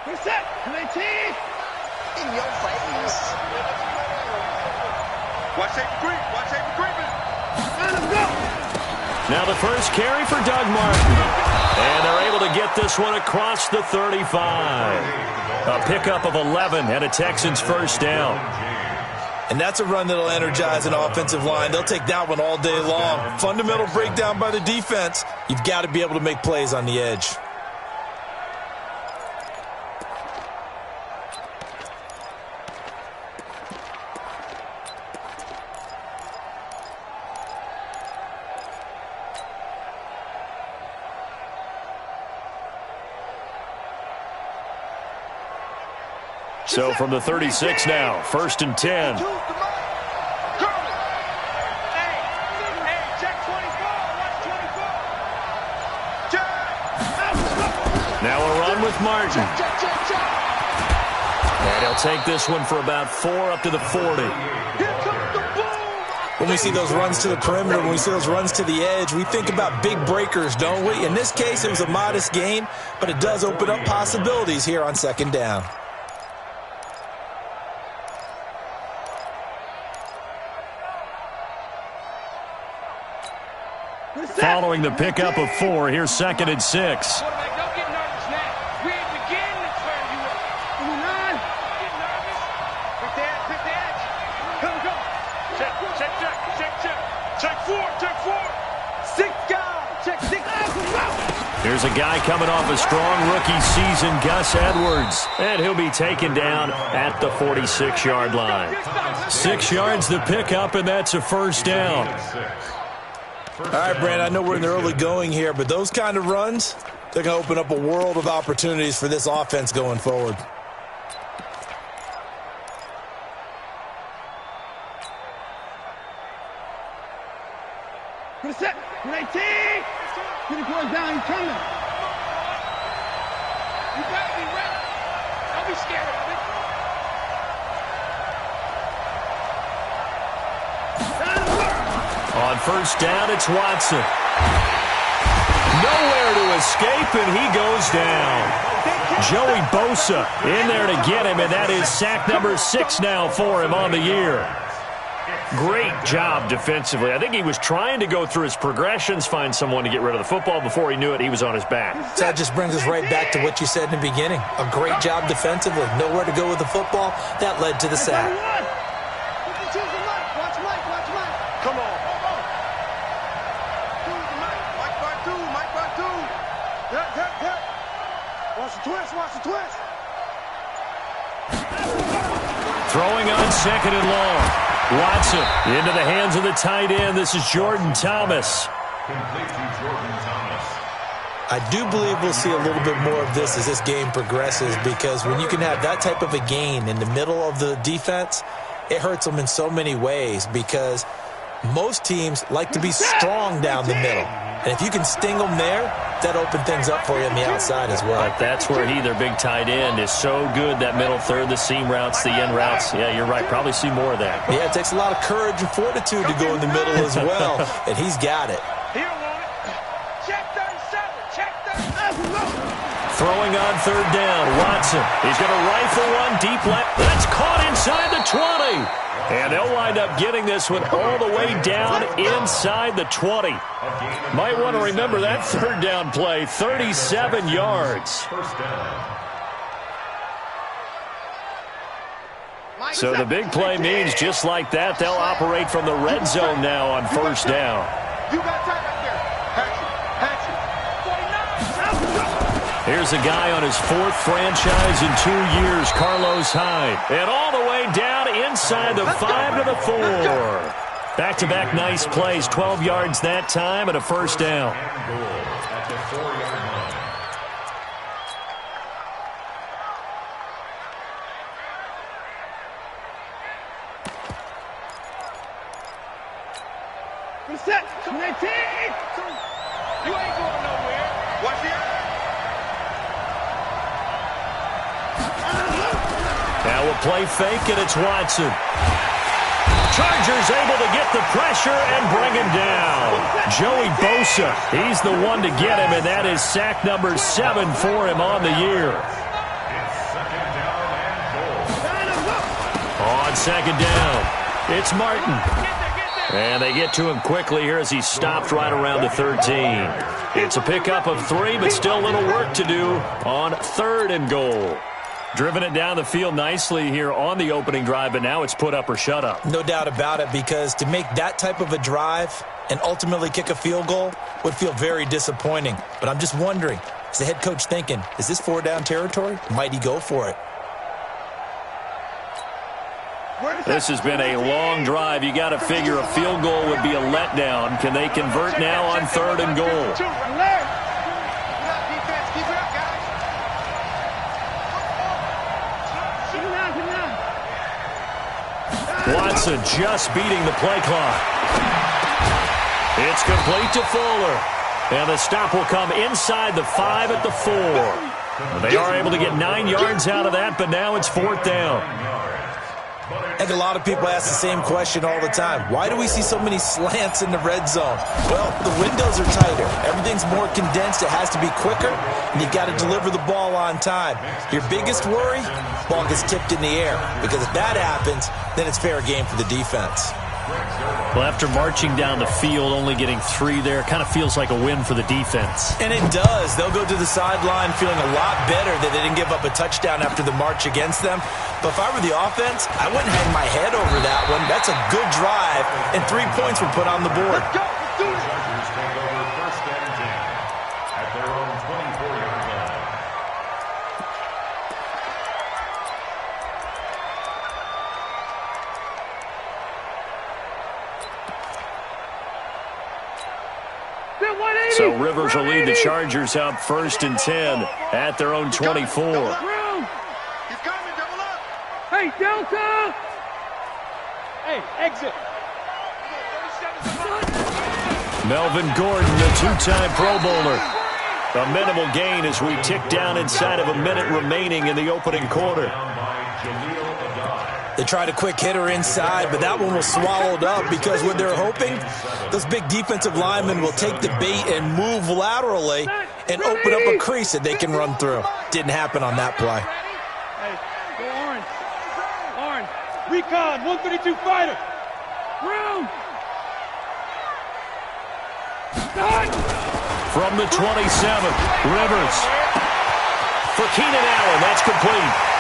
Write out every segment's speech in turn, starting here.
Reset. In your face. Watch tape for creep. Watch tape for creeping. Let him go. Now the first carry for Doug Martin. And they're able to get this one across the 35. A pickup of 11 and a Texans first down. And that's a run that'll energize an offensive line. They'll take that one all day long. Fundamental breakdown by the defense. You've got to be able to make plays on the edge. So from the 36 now, 1st and 10. Now a run with Martin. And he'll take this one for about 4 up to the 40. When we see those runs to the perimeter, when we see those runs to the edge, we think about big breakers, don't we? In this case, it was a modest gain, but it does open up possibilities here on 2nd down. Following the pickup of 4, here's 2nd and 6. Don't get nervous now. We ain't beginning to turn you up. Come on. Get nervous. Pick the edge. Come go. Check. Check 4. Check 4. 6 guys. Check 6. Here's a guy coming off a strong rookie season, Gus Edwards. And he'll be taken down at the 46-yard line. 6 yards the pickup, and that's a first down. All right, Brandon, I know we're in the early going here, but those kind of runs, they're going to open up a world of opportunities for this offense going forward. Reset. 19. Get the boys down. He's coming. You better be ready. Don't be scared of it. On 1st down, it's Watson. Nowhere to escape, and he goes down. Joey Bosa in there to get him, and that is sack number 6 now for him on the year. Great job defensively. I think he was trying to go through his progressions, find someone to get rid of the football. Before he knew it, he was on his back. So that just brings us right back to what you said in the beginning. A great job defensively. Nowhere to go with the football. That led to the sack. Come on. Mike Bartu. Watch the twist. Throwing on 2nd and long. Watson into the hands of the tight end. This is Jordan Thomas. I do believe we'll see a little bit more of this as this game progresses, because when you can have that type of a gain in the middle of the defense, it hurts them in so many ways, because most teams like to be strong down the middle. And if you can sting them there, that opens things up for you on the outside as well. But that's where their big tight end, is so good. That middle third, the seam routes, the end routes. Yeah, you're right. Probably see more of that. Yeah, it takes a lot of courage and fortitude to go in the middle as well. And he's got it. Check 37. Throwing on 3rd down, Watson. He's going to rifle one deep left. That's caught inside the 20. And they'll wind up getting this one all the way down inside the 20. Might want to remember that 3rd down play, 37 yards. So the big play means just like that, they'll operate from the red zone now on 1st down. You got time right there. Here's a guy on his 4th franchise in 2 years, Carlos Hyde. And all the way down inside the 5 to the 4. Back-to-back nice plays, 12 yards that time and a first down. At the 4-yard line. Reset. 19. You ain't going nowhere. Watch the eye. Now a play fake, and it's Watson. Chargers able to get the pressure and bring him down. Joey Bosa, he's the one to get him, and that is sack number 7 for him on the year. on second down. It's Martin. And they get to him quickly here as he stopped right around the 13. It's a pickup of 3, but still a little work to do on 3rd and goal. Driven it down the field nicely here on the opening drive, but now it's put up or shut up. No doubt about it, because to make that type of a drive and ultimately kick a field goal would feel very disappointing. But I'm just wondering, is the head coach thinking, is this 4-down territory? Might he go for it? This has been a long drive. You got to figure a field goal would be a letdown. Can they convert now on 3rd and goal? Watson just beating the play clock. It's complete to Fuller. And the stop will come inside the 5 at the 4. They are able to get 9 yards out of that, but now it's 4th down. I think a lot of people ask the same question all the time. Why do we see so many slants in the red zone? Well, the windows are tighter. Everything's more condensed. It has to be quicker, and you've got to deliver the ball on time. Your biggest worry, ball gets tipped in the air, because if that happens, then it's fair game for the defense. Well, after marching down the field, only getting 3 there, kind of feels like a win for the defense. And it does. They'll go to the sideline feeling a lot better that they didn't give up a touchdown after the march against them. But if I were the offense, I wouldn't hang my head over that one. That's a good drive, and 3 points were put on the board. Let's go. Let's do it. Chargers take over 1st and 10 at their own 24-yard line. So Rivers will lead the Chargers out 1st and 10 at their own 24. He's coming, double up. Hey, Delta! Hey, exit. Melvin Gordon, the 2-time Pro Bowler. A minimal gain as we tick down inside of a minute remaining in the opening quarter. They tried a quick hitter inside, but that one was swallowed up because what they're hoping, those big defensive linemen will take the bait and move laterally and open up a crease that they can run through. Didn't happen on that play. Hey, go orange. Orange. Recon, 132 fighter. Room. From the 27, Rivers. For Keenan Allen, that's complete.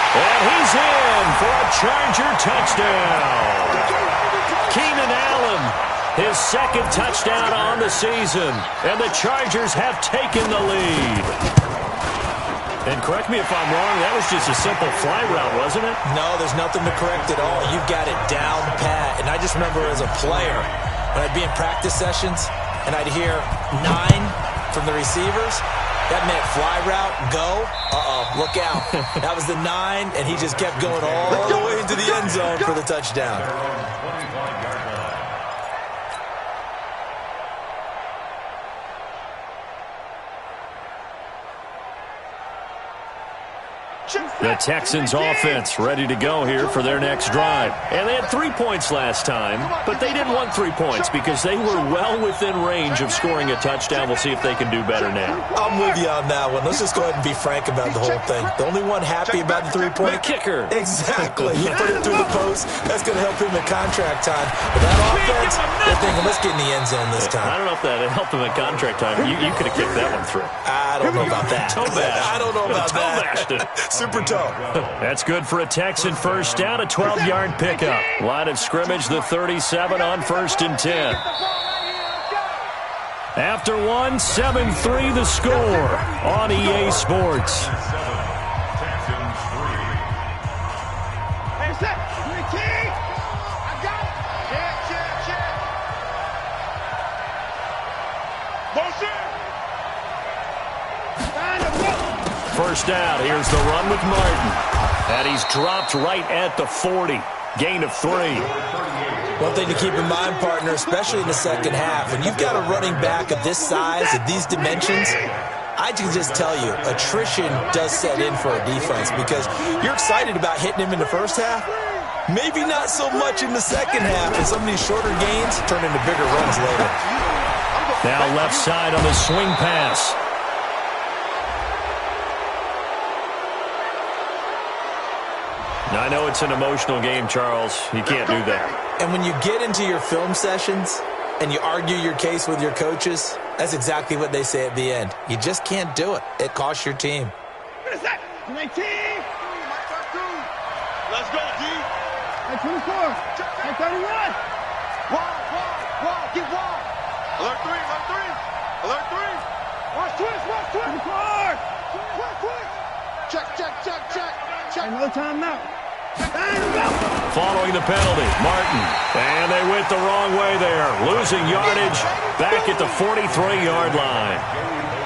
And he's in for a Charger touchdown. Keenan Allen, his 2nd touchdown on the season. And the Chargers have taken the lead. And correct me if I'm wrong, that was just a simple fly route, wasn't it? No, there's nothing to correct at all. You've got it down pat. And I just remember as a player, when I'd be in practice sessions and I'd hear 9 from the receivers, that meant fly route, go, look out. That was the 9, and he just kept going all the way into the end zone for the touchdown. The Texans offense ready to go here for their next drive. And they had 3 points last time, but they didn't want 3 points because they were well within range of scoring a touchdown. We'll see if they can do better now. I'm with you on that one. Let's just go ahead and be frank about the whole thing. The only one happy about the 3-point kicker. Exactly. You put it through the post. That's going to help him in contract time. But that offense, they're thinking, let's get in the end zone this time. I don't know if that helped him in contract time. You could have kicked that one through. I don't know about that. I don't know about that. Super toe. That's good for a Texan first down, a 12-yard pickup. Line of scrimmage, the 37 on 1st and 10. After 1, 7-3 the score on EA Sports. First down, here's the run with Martin. And he's dropped right at the 40. Gain of 3. One thing to keep in mind, partner, especially in the second half, when you've got a running back of this size, of these dimensions, I can just tell you, attrition does set in for a defense because you're excited about hitting him in the first half. Maybe not so much in the second half, and some of these shorter gains turn into bigger runs later. Now left side on the swing pass. I know it's an emotional game, Charles. You can't do that. And when you get into your film sessions and you argue your case with your coaches, that's exactly what they say at the end. You just can't do it. It costs your team. What is that? 19. Let's go, D. At 24. At 31. Wall. Get wall. Alert 3. Alert 3. Watch twist. Check. No timeout. Following the penalty, Martin. And they went the wrong way there. Losing yardage back at the 43-yard line.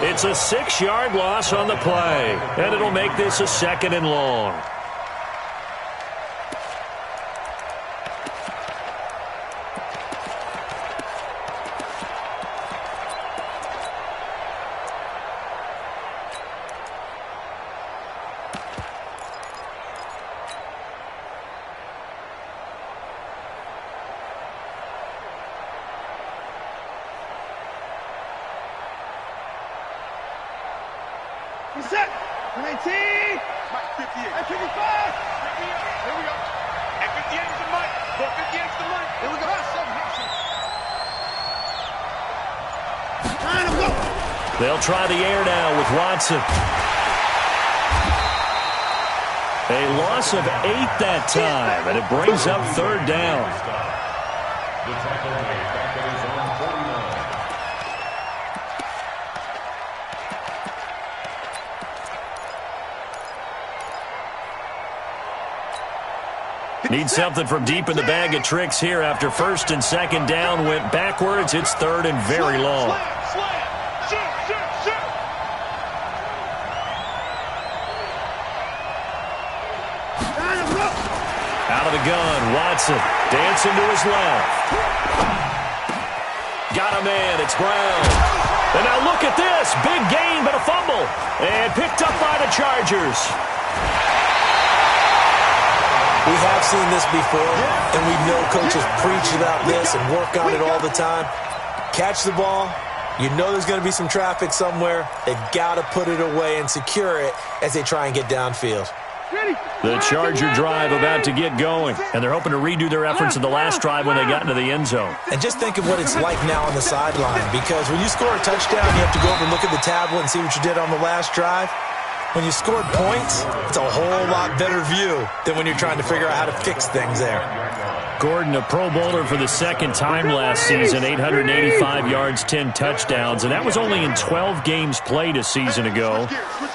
It's a 6-yard loss on the play. And it'll make this a 2nd and long. Set. 19. Mike, 58. At 55. Here we go. At 58 is the Mike. Go 58 is the Mike. Here we go. They'll try the air now with Watson. A loss of 8 that time, and it brings up 3rd down. The tackle made back at his own 49. Need something from deep in the bag of tricks here after 1st and 2nd down went backwards. It's 3rd and very long. Out of the gun, Watson dancing to his left. Got a man, it's Brown. And now look at this, big gain but a fumble. And picked up by the Chargers. We have seen this before, and we know coaches preach about this and work on it all the time. Catch the ball. You know there's going to be some traffic somewhere. They've got to put it away and secure it as they try and get downfield. The Charger drive about to get going, and they're hoping to redo their efforts in the last drive when they got into the end zone. And just think of what it's like now on the sideline, because when you score a touchdown, you have to go over and look at the tablet and see what you did on the last drive. When you scored points, it's a whole lot better view than when you're trying to figure out how to fix things there. Gordon, a Pro Bowler for the 2nd time last season, 885 yards, 10 touchdowns, and that was only in 12 games played a season ago.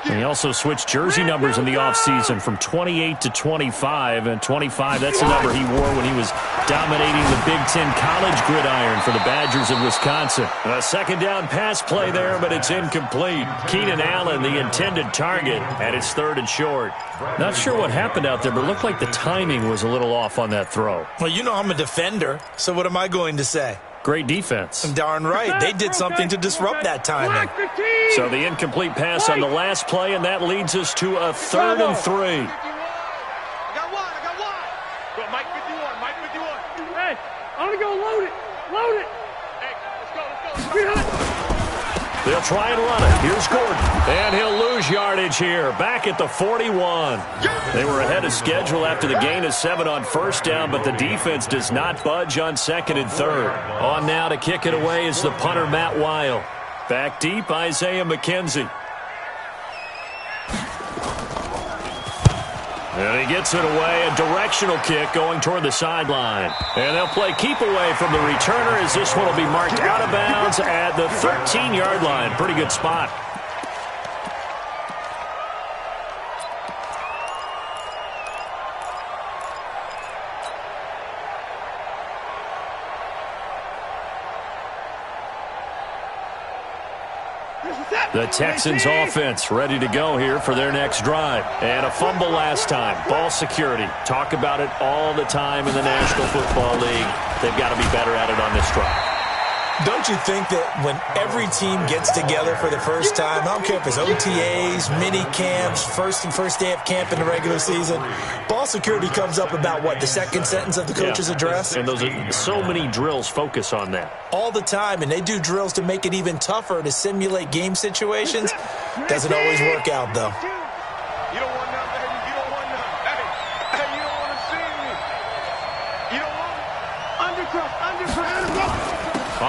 And he also switched jersey numbers in the offseason from 28 to 25, and 25, that's the number he wore when he was dominating the Big Ten college gridiron for the Badgers of Wisconsin. A 2nd down pass play there, but it's incomplete. Keenan Allen, the intended target, and it's 3rd and short. Not sure what happened out there, but it looked like the timing was a little off on that throw. Well, you know I'm a defender, so what am I going to say? Great defense. Darn right. They did something to disrupt that timing. So the incomplete pass on the last play, and that leads us to a 3rd and 3. I got one. Go, Mike 51. Hey, I'm going to go load it. Hey, let's go. They'll try and run it. Here's Gordon. And he'll lose yardage here. Back at the 41. They were ahead of schedule after the gain of 7 on 1st down, but the defense does not budge on 2nd and 3rd. On now to kick it away is the punter, Matt Weil. Back deep, Isaiah McKenzie. And he gets it away, a directional kick going toward the sideline. And they'll play keep away from the returner as this one will be marked out of bounds at the 13-yard line. Pretty good spot. The Texans offense ready to go here for their next drive. And a fumble last time. Ball security. Talk about it all the time in the National Football League. They've got to be better at it on this drive. Don't you think that when every team gets together for the first time, I don't care if it's OTAs, mini camps, first day of camp in the regular season, ball security comes up about, what, the second sentence of the coach's address? And those are so many drills focus on that. All the time, and they do drills to make it even tougher to simulate game situations. Doesn't always work out, though. You don't want none, baby. You don't want none. Hey, you don't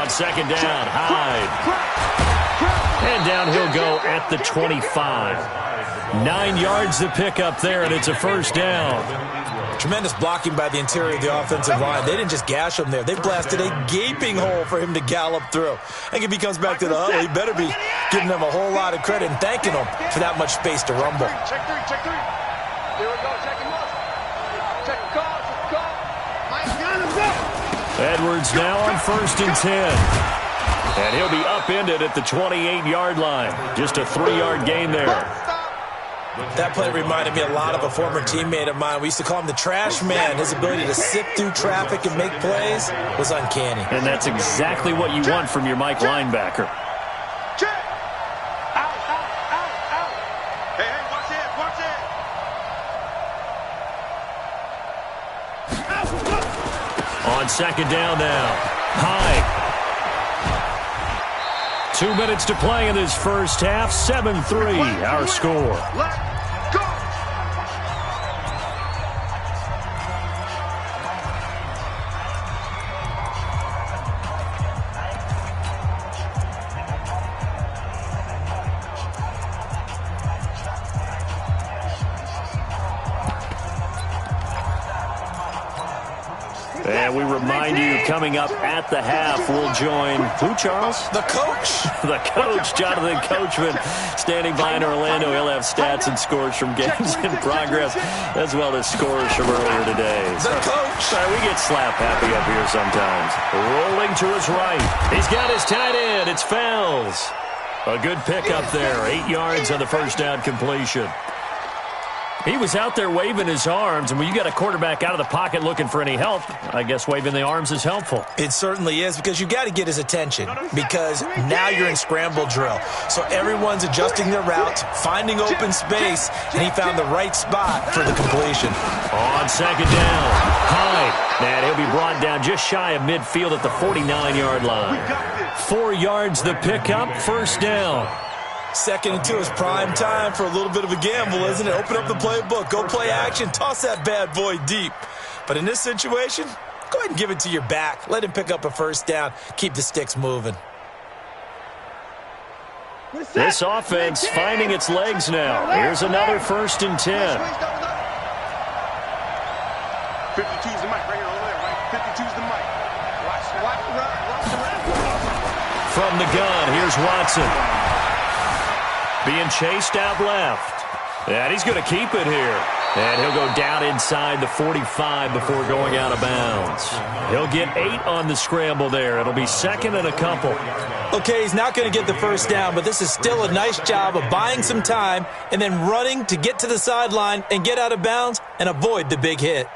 On second down, Hyde. And down he'll go at the 25. 9 yards to pick up there, and it's a first down. Tremendous blocking by the interior of the offensive line. They didn't just gash him there. They blasted a gaping hole for him to gallop through. I think if he comes back to the huddle, he better be giving them a whole lot of credit and thanking them for that much space to rumble. Check three. Here we go. Check him up. Check the call. Mike, let's go. Edwards now on 1st and 10. And he'll be upended at the 28-yard line. Just a 3-yard gain there. That play reminded me a lot of a former teammate of mine. We used to call him the trash man. His ability to sift through traffic and make plays was uncanny. And that's exactly what you want from your Mike linebacker. Out. Hey, watch it. On second down now, Hyde. 2 minutes to play in this first half. 7-3, our score. Let's go. And we remind you, coming up at the half, we'll join who, Charles? The coach. The coach, Jonathan Coachman, standing by in Orlando. He'll have stats and scores from games in progress, as well as scores from earlier today. The coach. Sorry, we get slap happy up here sometimes. Rolling to his right. He's got his tight end. It's Fells. A good pickup there. 8 yards on the first down completion. He was out there waving his arms, and when you got a quarterback out of the pocket looking for any help, I guess waving the arms is helpful. It certainly is, because you got to get his attention, because now you're in scramble drill. So everyone's adjusting their routes, finding open space, and he found the right spot for the completion. On second down, Hyde. And he'll be brought down just shy of midfield at the 49-yard line. 4 yards the pickup, first down. 2nd and 2 is prime time for a little bit of a gamble, isn't it? Open up the playbook, go play action, toss that bad boy deep. But in this situation, go ahead and give it to your back. Let him pick up a first down. Keep the sticks moving. This offense finding its legs now. Here's another 1st and 10. 52's the mic right here over there, right? 52's the mic. Watch the run. From the gun, here's Watson. Being chased out left. And he's going to keep it here. And he'll go down inside the 45 before going out of bounds. He'll get 8 on the scramble there. It'll be 2nd and a couple. Okay, he's not going to get the first down, but this is still a nice job of buying some time and then running to get to the sideline and get out of bounds and avoid the big hit.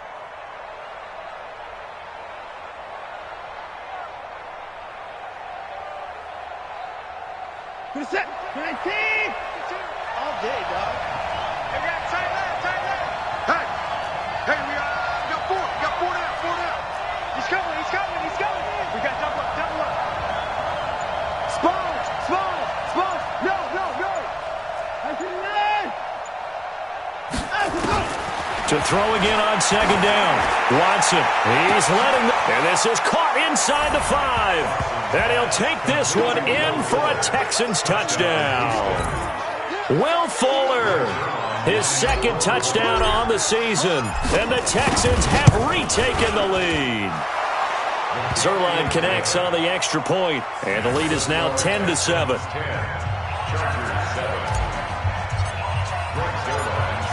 Set. 19. All day, dog. Hey, we got tight left. Hey, we got 4. We got 4 down. He's coming. We got double up. Small. No. To throw again on second down. Watson. He's letting the... And this is caught inside the 5. And he'll take this one in for a Texans touchdown. Will Fuller, his 2nd touchdown on the season. And the Texans have retaken the lead. Zerline connects on the extra point, and the lead is now 10-7.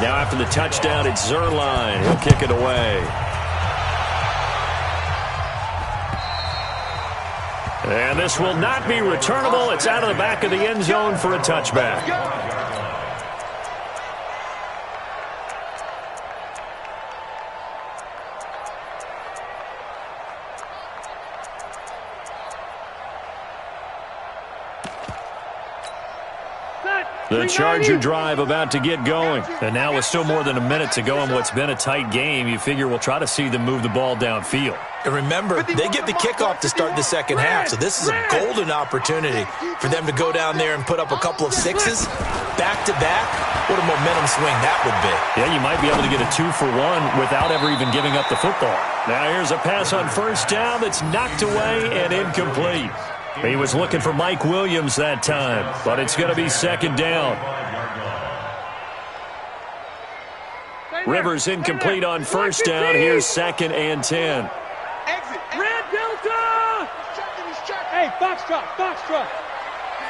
Now after the touchdown, it's Zerline. He'll kick it away. And this will not be returnable. It's out of the back of the end zone for a touchback. The Charger drive about to get going. And now with still more than a minute to go in what's been a tight game, you figure we'll try to see them move the ball downfield. And remember, they get the kickoff to start the second half, so this is a golden opportunity for them to go down there and put up a couple of sixes back-to-back. What a momentum swing that would be. Yeah, you might be able to get a 2-for-1 without ever even giving up the football. Now here's a pass on first down that's knocked away and incomplete. He was looking for Mike Williams that time, but it's going to be second down. Rivers incomplete on first down. Here's 2nd and 10. Exit. Red Delta! He's checking. Hey, Foxtrot.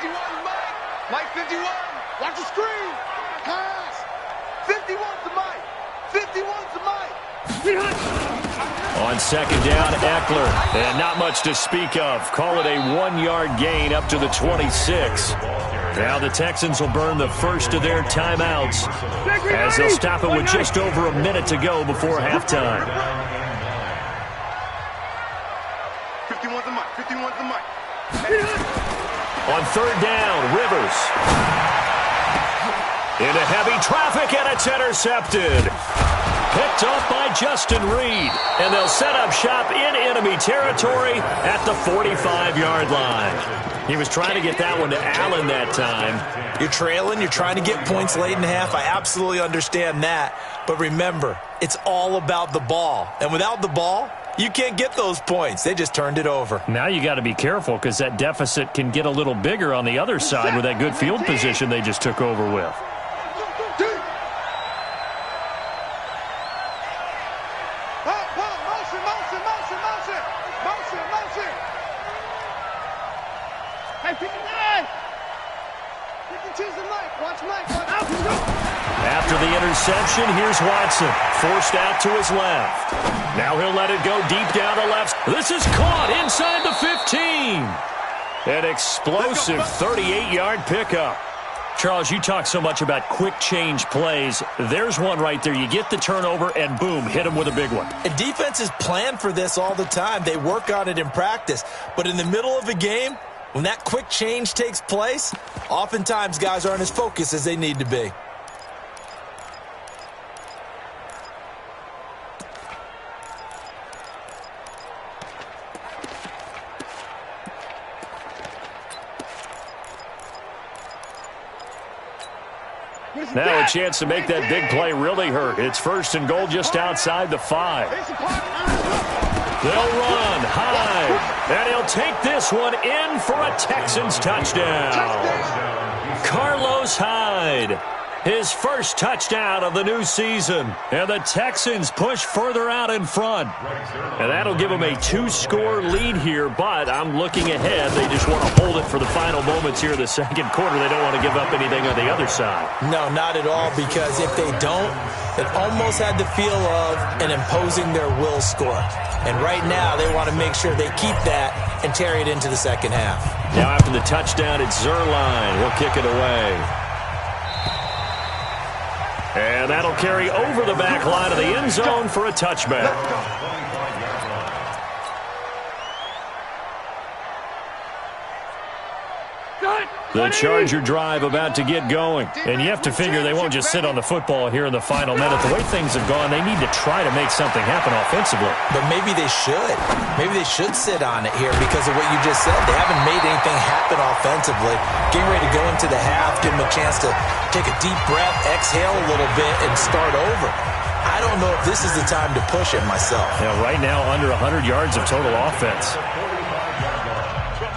51, Mike. Mike 51. Watch the screen. Pass. 51's to Mike. 51's to Mike. On second down, Eckler. And not much to speak of. Call it a 1-yard gain up to the 26. Now the Texans will burn the first of their timeouts as they'll stop it with just over a minute to go before halftime. 51's to Mike. 51's to Mike. On third down, Rivers. Into heavy traffic, and it's intercepted. Picked off by Justin Reed. And they'll set up shop in enemy territory at the 45-yard line. He was trying to get that one to Allen that time. You're trailing. You're trying to get points late in half. I absolutely understand that. But remember, it's all about the ball. And without the ball, you can't get those points. They just turned it over. Now you got to be careful because that deficit can get a little bigger on the other side with that good field position they just took over with. After the interception, here's Watson. Forced out to his left. Now he'll let it go deep down the left. This is caught inside the 15. An explosive 38-yard pickup. Charles, you talk so much about quick change plays. There's one right there. You get the turnover, and boom, hit him with a big one. And defenses plan for this all the time. They work on it in practice. But in the middle of a game, when that quick change takes place, oftentimes guys aren't as focused as they need to be. Now a chance to make that big play really hurt. It's 1st and goal just outside the 5. They'll run high, and he'll take this one in for a Texans touchdown. Carlos Hyde, his first touchdown of the new season. And the Texans push further out in front. And that'll give them a 2-score lead here, but I'm looking ahead. They just want to hold it for the final moments here in the second quarter. They don't want to give up anything on the other side. No, not at all, because if they don't, it almost had the feel of an imposing their will score. And right now, they want to make sure they keep that and carry it into the second half. Now after the touchdown, it's Zerline. He'll kick it away. And that'll carry over the back line of the end zone for a touchback. The Charger drive about to get going. And you have to figure they won't just sit on the football here in the final minute. The way things have gone, they need to try to make something happen offensively. But maybe they should. Maybe they should sit on it here because of what you just said. They haven't made anything happen offensively. Getting ready to go into the half, give them a chance to take a deep breath, exhale a little bit, and start over. I don't know if this is the time to push it myself. Yeah, right now, under 100 yards of total offense.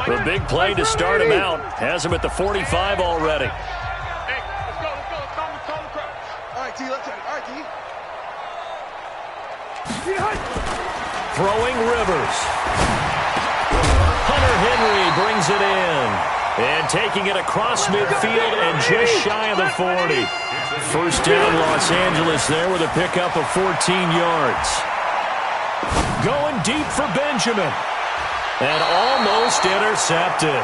The big play to start him out. Has him at the 45 already. Hey, let's go. Let's call the crowd. All right, T, let's all right, T. Throwing Rivers. Hunter Henry brings it in. And taking it across midfield and just shy of the 40. First down, Los Angeles there with a pickup of 14 yards. Going deep for Benjamin. And almost intercepted.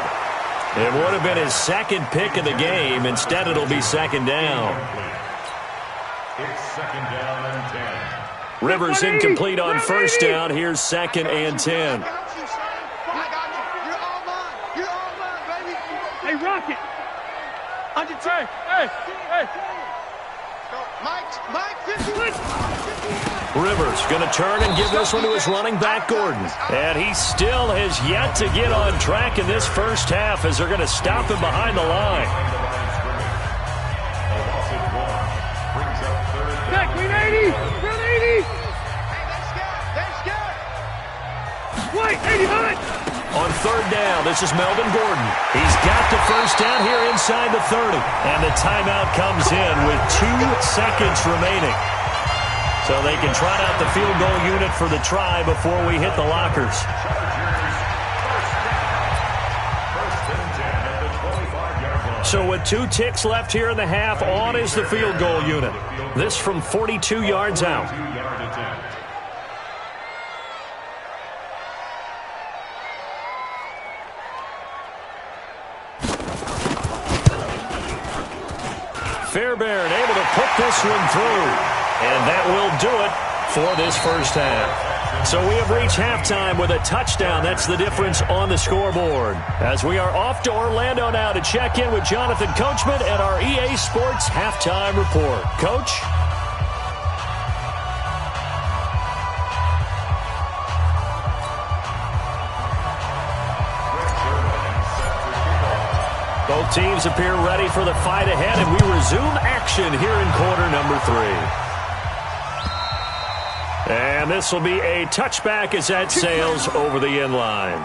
It would have been his second pick of the game. Instead, it'll be second down. It's second down and 10. Rivers incomplete on first down. Here's 2nd and 10. Hey, Rocket. Hey. Mike, 51. Rivers going to turn and give this one to his running back, Gordon. And he still has yet to get on track in this first half as they're going to stop him behind the line. Back, clean 80. Run 80. Hey, that's good. White, 80 hot. On third down, this is Melvin Gordon. He's got the first down here inside the 30. And the timeout comes in with 2 seconds remaining. So they can trot out the field goal unit for the try before we hit the lockers. So with 2 ticks left here in the half, on is the field goal unit. This from 42 yards out. Fairbairn able to put this one through. And that will do it for this first half. So we have reached halftime with a touchdown. That's the difference on the scoreboard. As we are off to Orlando now to check in with Jonathan Coachman and our EA Sports halftime report. Coach? Both teams appear ready for the fight ahead, and we resume action here in quarter number 3. And this will be a touchback as that sails over the end line.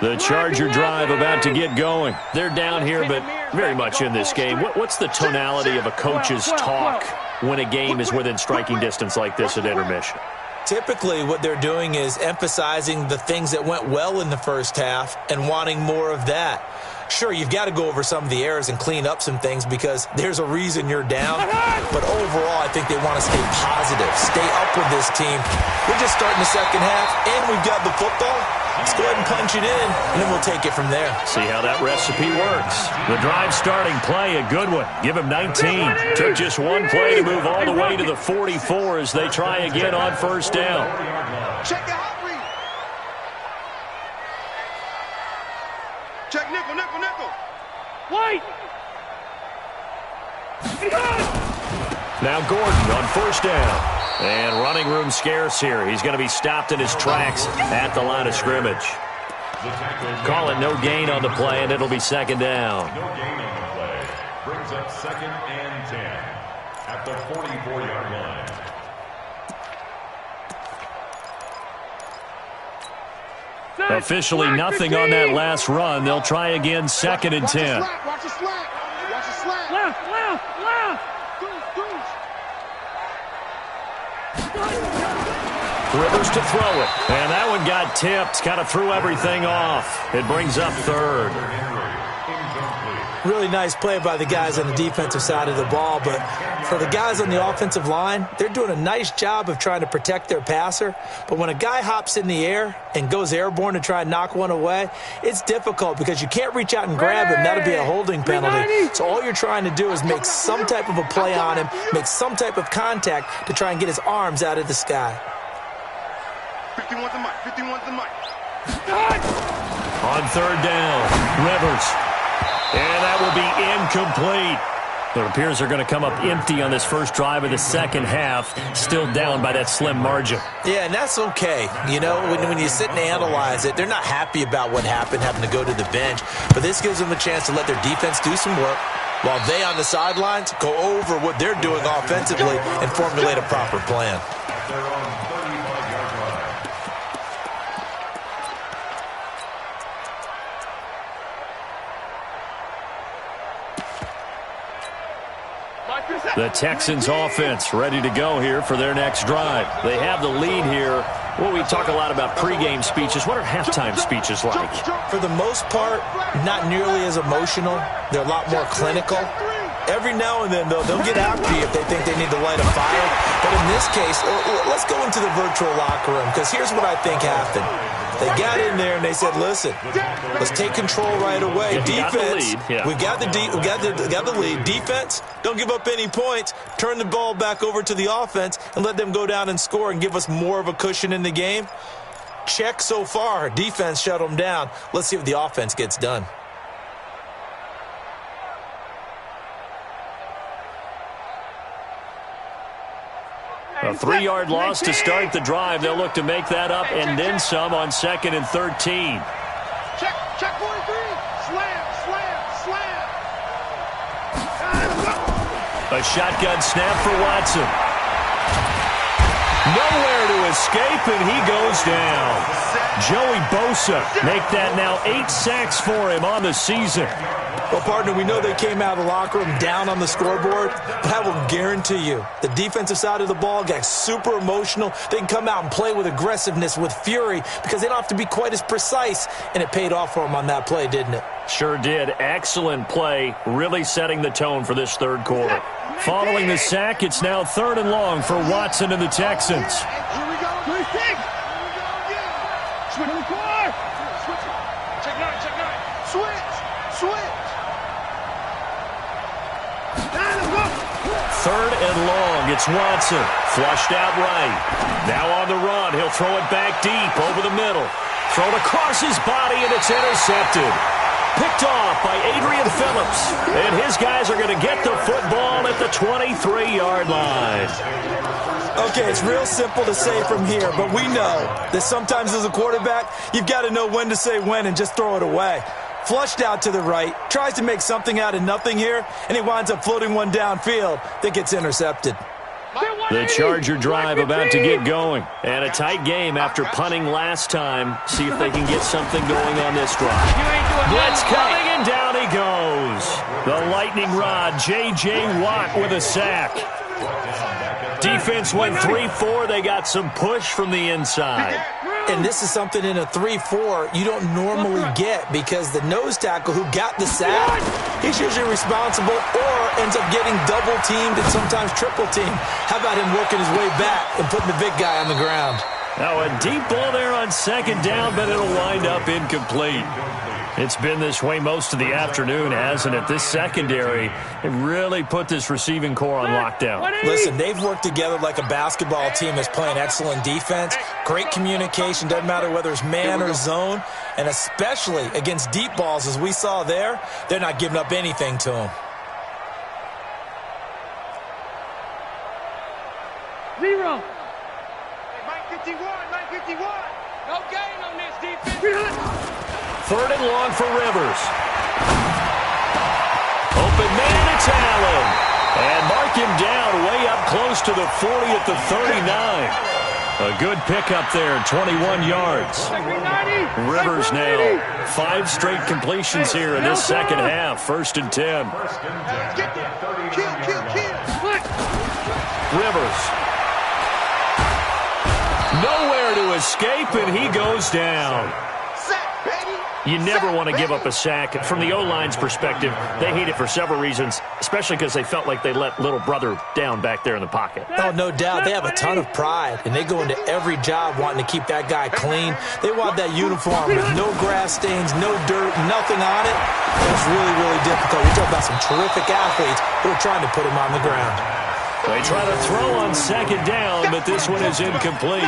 The Charger drive about to get going. They're down here, but very much in this game. What's the tonality of a coach's talk when a game is within striking distance like this at intermission? Typically, what they're doing is emphasizing the things that went well in the first half and wanting more of that. Sure, you've got to go over some of the errors and clean up some things because there's a reason you're down. But overall, I think they want to stay positive, stay up with this team. We're just starting the second half, and we've got the football. Let's go ahead and punch it in, and then we'll take it from there. See how that recipe works. The drive starting play, a good one. Give him 19. Took just one play to move all the way to the 44 as they try again on first down. Check the hot read. Check nickel. White. Now Gordon on first down. And running room scarce here. He's going to be stopped in his tracks at the line of scrimmage. Call it no gain on the play, and it'll be second down. No gain on the play. Brings up 2nd and 10 at the 44-yard line. Officially nothing on that last run. They'll try again 2nd and 10. Watch the slack. Left. Rivers to throw it. And that one got tipped. Kind of threw everything off. It brings up 3rd. Really nice play by the guys on the defensive side of the ball, but for the guys on the offensive line, they're doing a nice job of trying to protect their passer. But when a guy hops in the air and goes airborne to try and knock one away, it's difficult because you can't reach out and grab him. That'll be a holding penalty. So all you're trying to do is make some type of a play on him, make some type of contact to try and get his arms out of the sky. 51's the mic. On third down, Rivers. And that will be incomplete. It appears they're going to come up empty on this first drive of the second half, still down by that slim margin. Yeah, and that's okay. You know, when you sit and analyze it, they're not happy about what happened, having to go to the bench. But this gives them a chance to let their defense do some work while they on the sidelines go over what they're doing offensively and formulate a proper plan. The Texans offense ready to go here for their next drive. They have the lead here. Well, we talk a lot about pregame speeches. What are halftime speeches like? For the most part, not nearly as emotional. They're a lot more clinical. Every now and then, though, they'll get after you if they think they need to light a fire. But in this case, let's go into the virtual locker room, because here's what I think happened. They got in there and they said, listen, let's take control right away. Defense, we got the lead. Defense, don't give up any points. Turn the ball back over to the offense and let them go down and score and give us more of a cushion in the game. Check so far. Defense shut them down. Let's see if the offense gets done. A 3-yard loss to start the drive. They'll look to make that up and then some on 2nd and 13. Check 43. Slam. A shotgun snap for Watson. Nowhere to escape, and he goes down. Joey Bosa make that now 8 sacks for him on the season. Well, partner, we know they came out of the locker room down on the scoreboard, but I will guarantee you the defensive side of the ball got super emotional. They can come out and play with aggressiveness, with fury, because they don't have to be quite as precise, and it paid off for them on that play, didn't it? Sure did. Excellent play, really setting the tone for this third quarter. Following the sack, it's now 3rd and long for Watson and the Texans. Here we go. 36. Switch the car. Check 9. Switch. 3rd and long. It's Watson. Flushed out right. Now on the run. He'll throw it back deep over the middle. Thrown across his body, and it's intercepted. Picked off by Adrian Phillips. And his guys are going to get the football at the 23-yard line. Okay, it's real simple to say from here, but we know that sometimes as a quarterback, you've got to know when to say when and just throw it away. Flushed out to the right, tries to make something out of nothing here, and he winds up floating one downfield that gets intercepted. The Charger drive about to get going. And a tight game after punting last time. See if they can get something going on this drive. Blitz coming, and down he goes. The lightning rod, J.J. Watt with a sack. Defense went 3-4. They got some push from the inside. And this is something in a 3-4 you don't normally get, because the nose tackle who got the sack, he's usually responsible or ends up getting double-teamed and sometimes triple-teamed. How about him working his way back and putting the big guy on the ground? Now a deep ball there on 2nd down, but it'll wind up incomplete. It's been this way most of the afternoon, hasn't it? This secondary, it really put this receiving core on lockdown. Listen, they've worked together like a basketball team that's playing excellent defense. Great communication, doesn't matter whether it's man or zone. And especially against deep balls, as we saw there, they're not giving up anything to them. Zero. Mike 51. No gain on this defense. 3rd and long for Rivers. Open man, it's Allen. And mark him down way up close to the 40 at the 39. A good pickup there, 21 yards. Rivers now 5 straight completions here in this second half. 1st and 10. Rivers. Nowhere to escape, and he goes down. You never want to give up a sack. From the O-line's perspective, they hate it for several reasons, especially because they felt like they let little brother down back there in the pocket. Oh, no doubt. They have a ton of pride, and they go into every job wanting to keep that guy clean. They want that uniform with no grass stains, no dirt, nothing on it. It's really, really difficult. We're talking about some terrific athletes who are trying to put him on the ground. They try to throw on 2nd down, but this one is incomplete.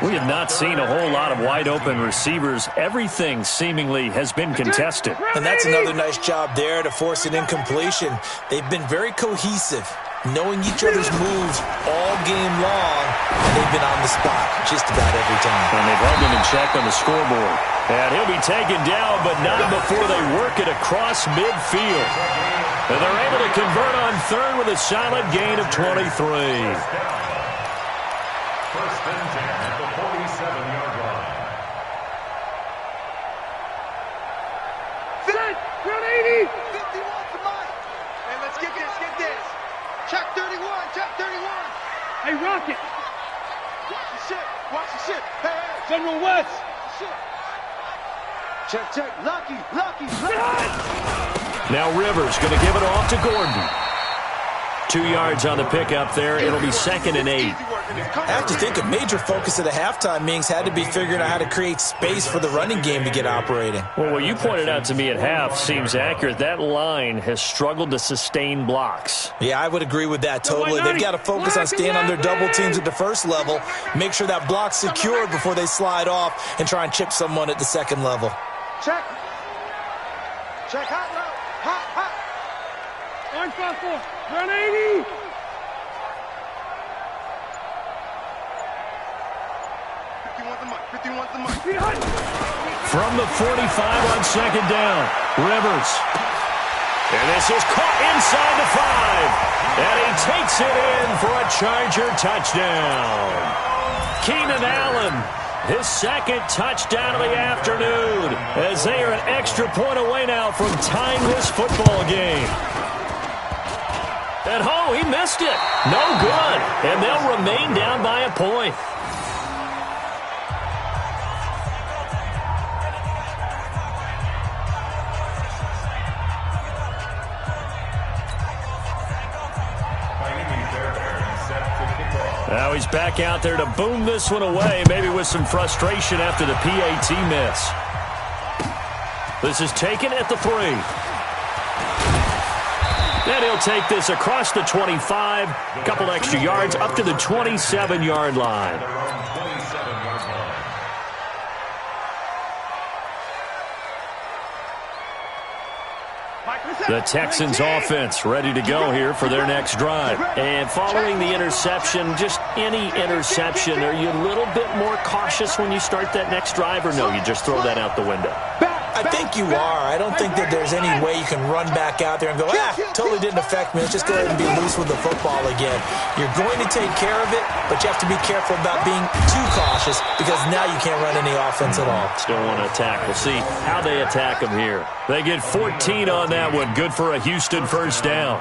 We have not seen a whole lot of wide-open receivers. Everything seemingly has been contested. And that's another nice job there to force an incompletion. They've been very cohesive, knowing each other's moves all game long, and they've been on the spot just about every time. And they've held him in check on the scoreboard. And he'll be taken down, but not before they work it across midfield. And they're able to convert on 3rd with a solid gain of 23. 1st and 10 at the 47-yard line. Round 80. 51 to Mike. And let's get this. Check 31. Hey, Rocket. Watch the ship. Hey. General West. Check. Lucky. Now Rivers going to give it off to Gordon. 2 yards on the pickup there. It'll be 2nd and 8. I have to think a major focus of the halftime meetings had to be figuring out how to create space for the running game to get operating. Well, what you pointed out to me at half seems accurate. That line has struggled to sustain blocks. Yeah, I would agree with that totally. They've got to focus on staying on their double teams at the first level, make sure that block's secured before they slide off, and try and chip someone at the second level. Check. Check hot route. Hot. Orange 5-4. Run 80. From the 45 on 2nd down, Rivers. And this is caught inside the 5. And he takes it in for a Charger touchdown. Keenan Allen, his 2nd touchdown of the afternoon, as they are an extra point away now from tying this football game. And he missed it. No good. And they'll remain down by a point. Now he's back out there to boom this one away, maybe with some frustration after the PAT miss. This is taken at the 3. And he'll take this across the 25, a couple extra yards up to the 27-yard line. The Texans offense ready to go here for their next drive. And following the interception, just any interception, are you a little bit more cautious when you start that next drive, or no, you just throw that out the window? I think you are. I don't think that there's any way you can run back out there and go, totally didn't affect me. Let's just go ahead and be loose with the football again. You're going to take care of it, but you have to be careful about being too cautious because now you can't run any offense at all. Still want to attack. We'll see how they attack them here. They get 14 on that one. Good for a Houston first down.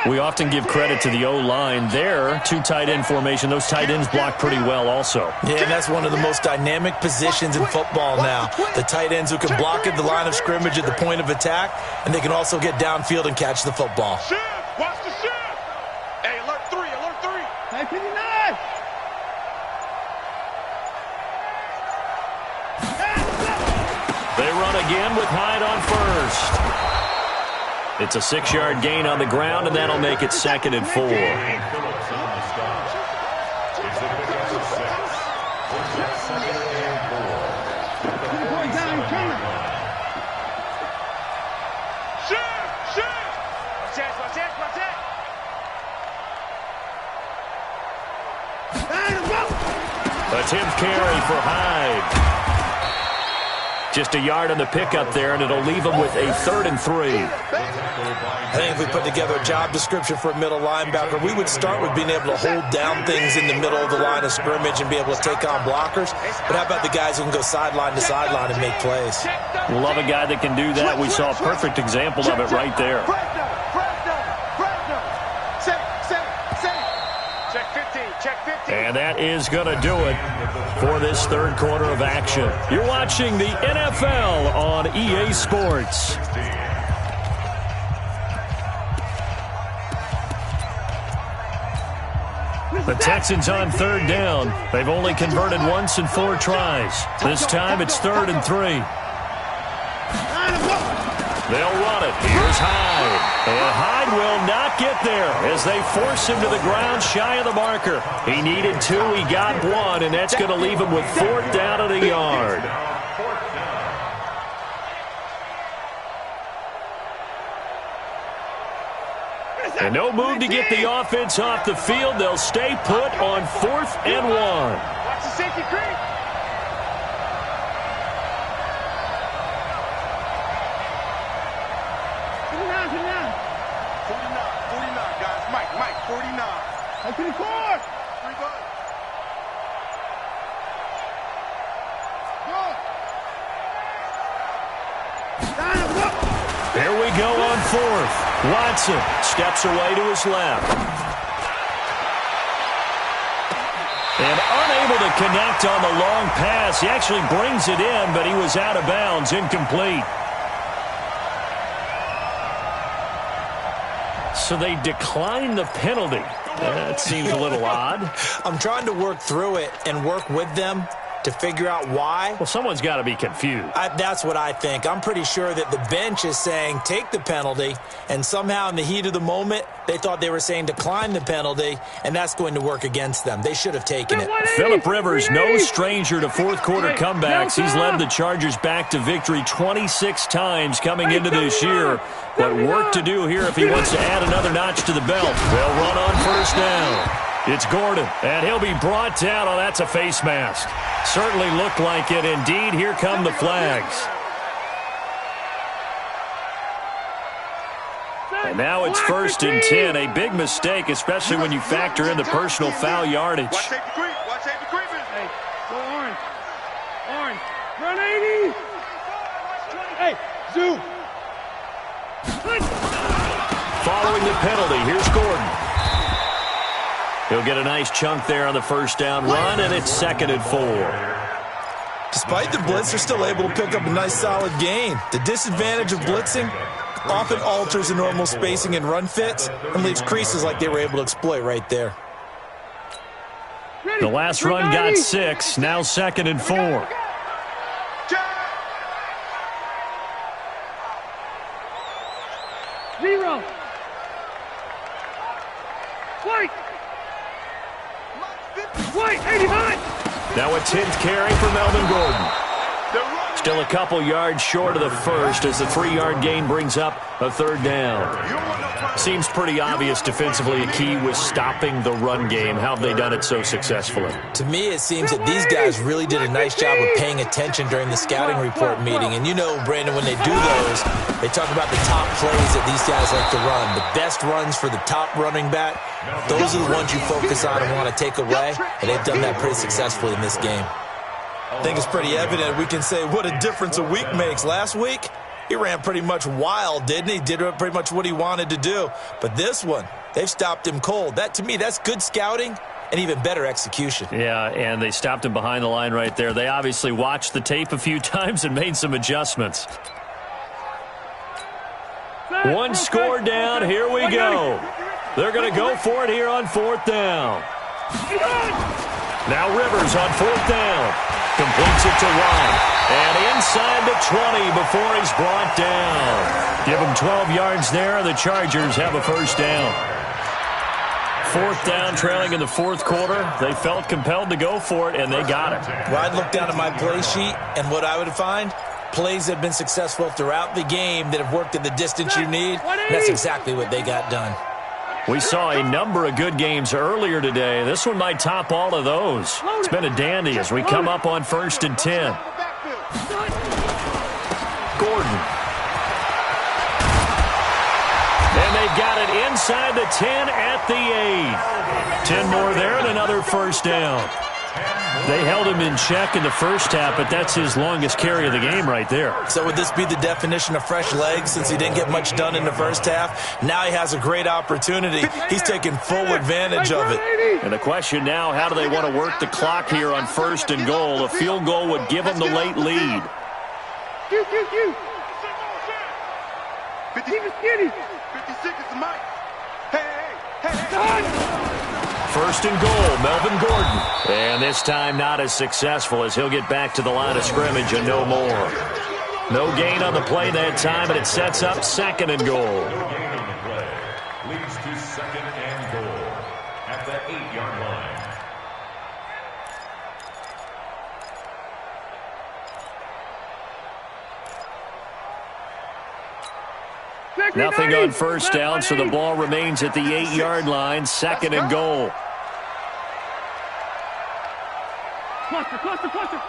We often give credit to the O-line there. 2 tight end formation. Those tight ends block pretty well also. Yeah, and that's one of the most dynamic positions in football now. The tight ends who can block at the line of scrimmage at the point of attack, and they can also get downfield and catch the football. Shift! Watch the shift! Hey, alert 3, alert 3! Hey, 59! They run again with Hyde on first. It's a 6-yard gain on the ground, and that'll make it 2nd and 4. Attempt carry for Hyde. Just a yard on the pickup there, and it'll leave him with a 3rd and 3. I think if we put together a job description for a middle linebacker, we would start with being able to hold down things in the middle of the line of scrimmage and be able to take on blockers. But how about the guys who can go sideline to sideline and make plays? Love a guy that can do that. We saw a perfect example of it right there. And that is going to do it for this 3rd quarter of action. You're watching the NFL on EA Sports. The Texans on 3rd down. They've only converted once in 4 tries. This time it's 3rd and 3. They'll run it. Here's Hyde. And Hyde will not get there as they force him to the ground shy of the marker. He needed 2. He got 1, and that's going to leave him with 4th down at a yard. And no move to get the offense off the field. They'll stay put on 4th and 1. Watch the safety creep. Here we go on 4th. Watson steps away to his left. And unable to connect on the long pass. He actually brings it in, but he was out of bounds, incomplete. So they declined the penalty. That seems a little odd. I'm trying to work through it and work with them to figure out why. Well, someone's got to be confused. That's what I think. I'm pretty sure that the bench is saying take the penalty, and somehow in the heat of the moment, they thought they were saying decline the penalty, and that's going to work against them. They should have taken it. Phillip Rivers, no stranger to fourth-quarter comebacks. He's led the Chargers back to victory 26 times coming into this year. But work to do here if he wants to add another notch to the belt. They'll run on first down. It's Gordon, and he'll be brought down. Oh, that's a face mask. Certainly looked like it. Indeed, here come the flags. And now it's 1st and 10. A big mistake, especially when you factor in the personal foul yardage. Watch safety creep. Watch safety creeping. Hey, go orange. Orange. Run 80. Hey, zoom. Following the penalty, here's Gordon. He'll get a nice chunk there on the first down run, and it's 2nd and 4. Despite the blitz, they're still able to pick up a nice solid gain. The disadvantage of blitzing often alters the normal spacing and run fits and leaves creases like they were able to exploit right there. The last run got 6, now 2nd and 4. Zero. White. White, 89. Now a 10th carry for Melvin Gordon. Still a couple yards short of the first as the 3-yard gain brings up a 3rd down. Seems pretty obvious defensively a key was stopping the run game. How have they done it so successfully? To me, it seems that these guys really did a nice job of paying attention during the scouting report meeting. And you know, Brandon, when they do those, they talk about the top plays that these guys like to run. The best runs for the top running back, those are the ones you focus on and want to take away. And they've done that pretty successfully in this game. I think it's pretty evident. We can say what a difference a week makes. Last week, he ran pretty much wild, didn't he? Did pretty much what he wanted to do. But this one, they've stopped him cold. That, to me, that's good scouting and even better execution. Yeah, and they stopped him behind the line right there. They obviously watched the tape a few times and made some adjustments. One score down. Here we go. They're going to go for it here on 4th down. Now Rivers on 4th down. Completes it to White. And inside the 20 before he's brought down. Give him 12 yards there. The Chargers have a 1st down. 4th down, trailing in the 4th quarter. They felt compelled to go for it, and they got it. Well, I'd look down at my play sheet, and what I would find, plays that have been successful throughout the game that have worked at the distance you need. That's exactly what they got done. We saw a number of good games earlier today. This one might top all of those. It's been a dandy as we come up on 1st and 10. Gordon. And they've got it inside the 10 at the 8. 10 more there and another 1st down. They held him in check in the first half, but that's his longest carry of the game right there. So would this be the definition of fresh legs since he didn't get much done in the first half? Now he has a great opportunity. He's taking full advantage of it. And the question now, how do they want to work the clock here on 1st and goal? A field goal would give them the late lead. 56 is the mic. Hey. 1st and goal, Melvin Gordon. And this time not as successful as he'll get back to the line of scrimmage and no more. No gain on the play that time, but it sets up 2nd and goal. Leads to 2nd and goal at the 8-yard line. Nothing on 1st down, so the ball remains at the 8-yard line, 2nd and goal. Cluster.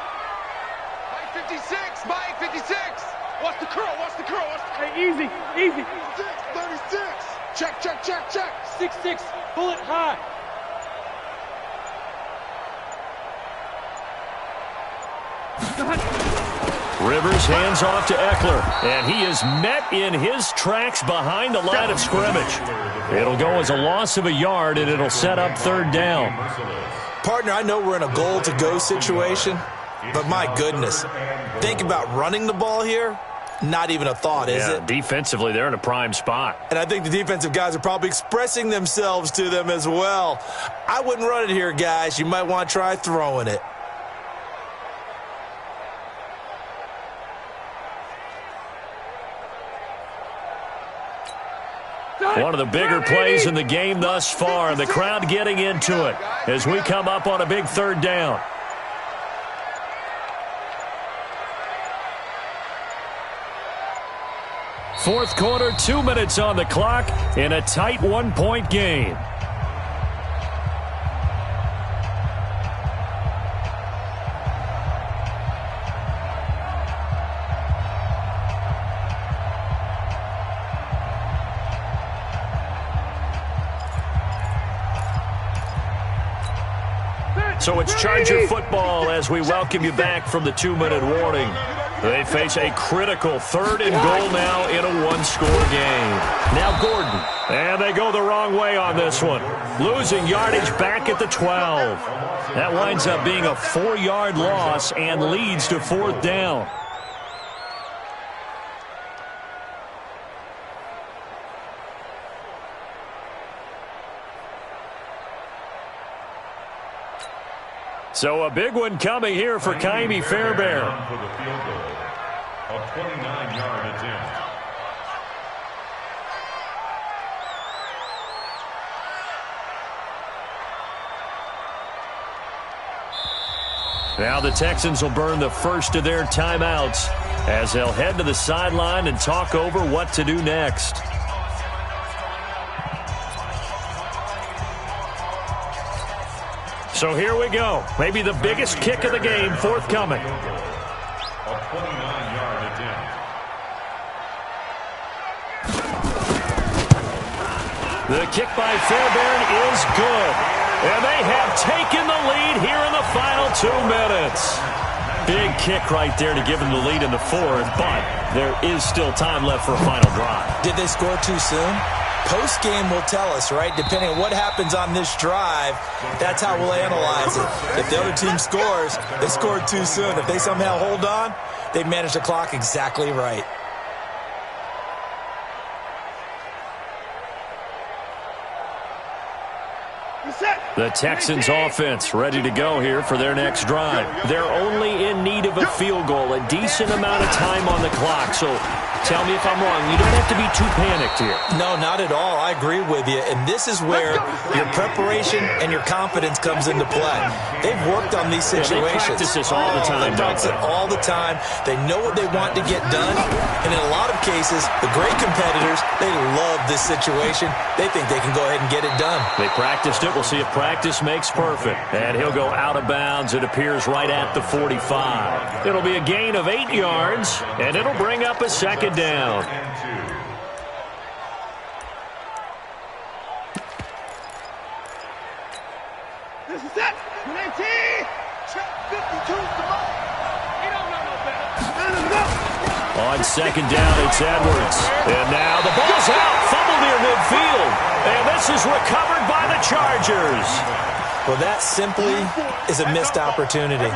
Mike 56, Mike 56. Watch the curl. Hey, easy. 36. Check. 6-6, pull it high. Rivers hands off to Eckler, and he is met in his tracks behind the line of scrimmage. It'll go as a loss of a yard, and it'll set up 3rd down. Partner, I know we're in a goal-to-go situation, but my goodness, think about running the ball here. not even a thought, is it? Defensively, they're in a prime spot. And I think the defensive guys are probably expressing themselves to them as well. I wouldn't run it here, guys. You might want to try throwing it. One of the bigger plays in the game thus far, and the crowd getting into it as we come up on a big third down. Fourth quarter, 2 minutes on the clock in a tight 1-point game. So it's Charger football as we welcome you back from the 2-minute warning. They face a critical 3rd and goal now in a 1-score game. Now Gordon, and they go the wrong way on this one. Losing yardage back at the 12. That winds up being a 4-yard loss and leads to 4th down. So a big one coming here for Kaimi Fairbairn. For the field goal, a 29-yard attempt. Now the Texans will burn the first of their timeouts as they'll head to the sideline and talk over what to do next. So here we go. Maybe the biggest kick of the game forthcoming. A 29-yard attempt. The kick by Fairbairn is good. And they have taken the lead here in the final 2 minutes. Big kick right there to give them the lead in the 4th, but there is still time left for a final drive. Did they score too soon? Post-game will tell us, right? Depending on what happens on this drive, that's how we'll analyze it. If the other team scores, they scored too soon. If they somehow hold on, they managed the clock exactly right. The Texans offense ready to go here for their next drive. They're only in need of a field goal, a decent amount of time on the clock. So tell me if I'm wrong. You don't have to be too panicked here. No, not at all. I agree with you. And this is where your preparation and your confidence comes into play. They've worked on these situations. They practice this all the time. They practice it all the time. They know what they want to get done. And in a lot of cases, the great competitors, they love this situation. They think they can go ahead and get it done. They practiced it. We'll see if practice makes perfect. And he'll go out of bounds. It appears right at the 45. It'll be a gain of 8 yards, and it'll bring up a second down. This is it. 19. Check 52 tomorrow. He don't know no better. On second down, it's Edwards. And now the ball's out. Fumble near midfield. And this is recovered by the Chargers. Well, that simply is a missed opportunity.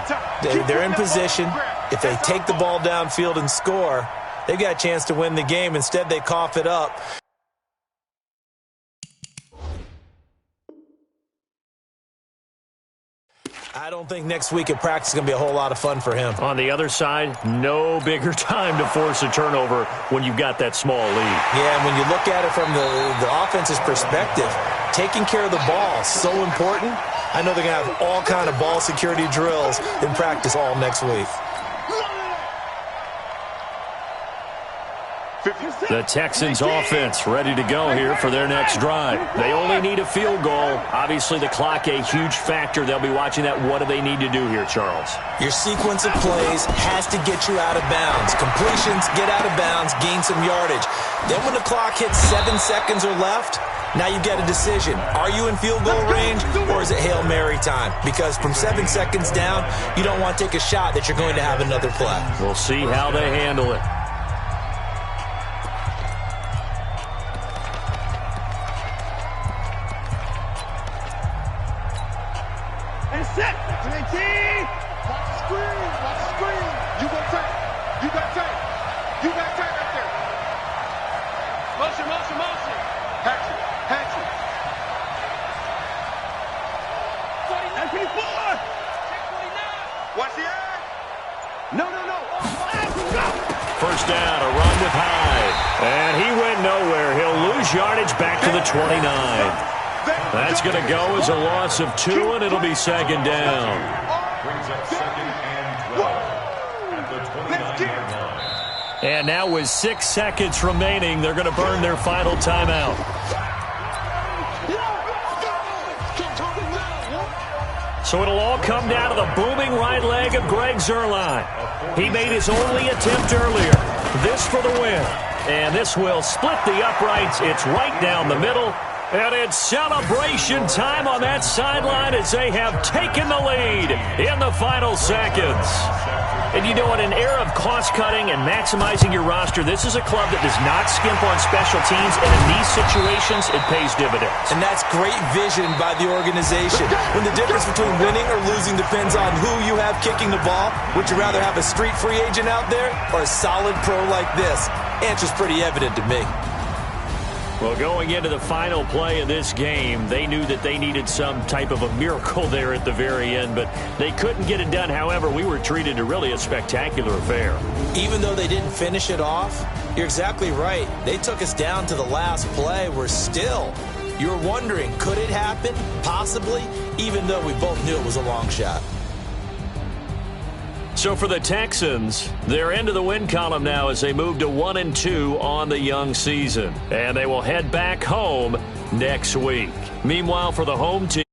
They're in position. If they take the ball downfield and score, they've got a chance to win the game. Instead, they cough it up. I don't think next week at practice is going to be a whole lot of fun for him. On the other side, no bigger time to force a turnover when you've got that small lead. Yeah, and when you look at it from the offense's perspective, taking care of the ball is so important. I know they're going to have all kind of ball security drills in practice all next week. The Texans offense ready to go here for their next drive. They only need a field goal. Obviously, the clock a huge factor. They'll be watching that. What do they need to do here, Charles? Your sequence of plays has to get you out of bounds. Completions, get out of bounds, gain some yardage. Then when the clock hits 7 seconds or left, now you get a decision. Are you in field goal range, or is it Hail Mary time? Because from 7 seconds down, you don't want to take a shot that you're going to have another play. We'll see how they handle it. And set. 19. Watch the screen. Watch the screen. You got tape. You got tape. You got tape. Motion. Hatchet. That's his boy. Watch the eye. No. First down, a run with Hyde. And he went nowhere. He'll lose yardage back to the 29. That's going to go as a loss of 2, and it'll be second down. Brings up second and 12 at the 29-yard line. And now with 6 seconds remaining, they're going to burn their final timeout. So it'll all come down to the booming right leg of Greg Zuerlein. He made his only attempt earlier. This for the win. And this will split the uprights. It's right down the middle. And it's celebration time on that sideline as they have taken the lead in the final seconds. And you know, in an era of cost-cutting and maximizing your roster, this is a club that does not skimp on special teams, and in these situations, it pays dividends. And that's great vision by the organization. When the difference between winning or losing depends on who you have kicking the ball, would you rather have a street free agent out there or a solid pro like this? Answer's pretty evident to me. Well, going into the final play of this game, they knew that they needed some type of a miracle there at the very end, but they couldn't get it done. However, we were treated to really a spectacular affair. Even though they didn't finish it off, you're exactly right. They took us down to the last play. We're still, you're wondering, could it happen? Possibly, even though we both knew it was a long shot. So for the Texans, they're into the win column now as they move to 1-2 on the young season. And they will head back home next week. Meanwhile, for the home team,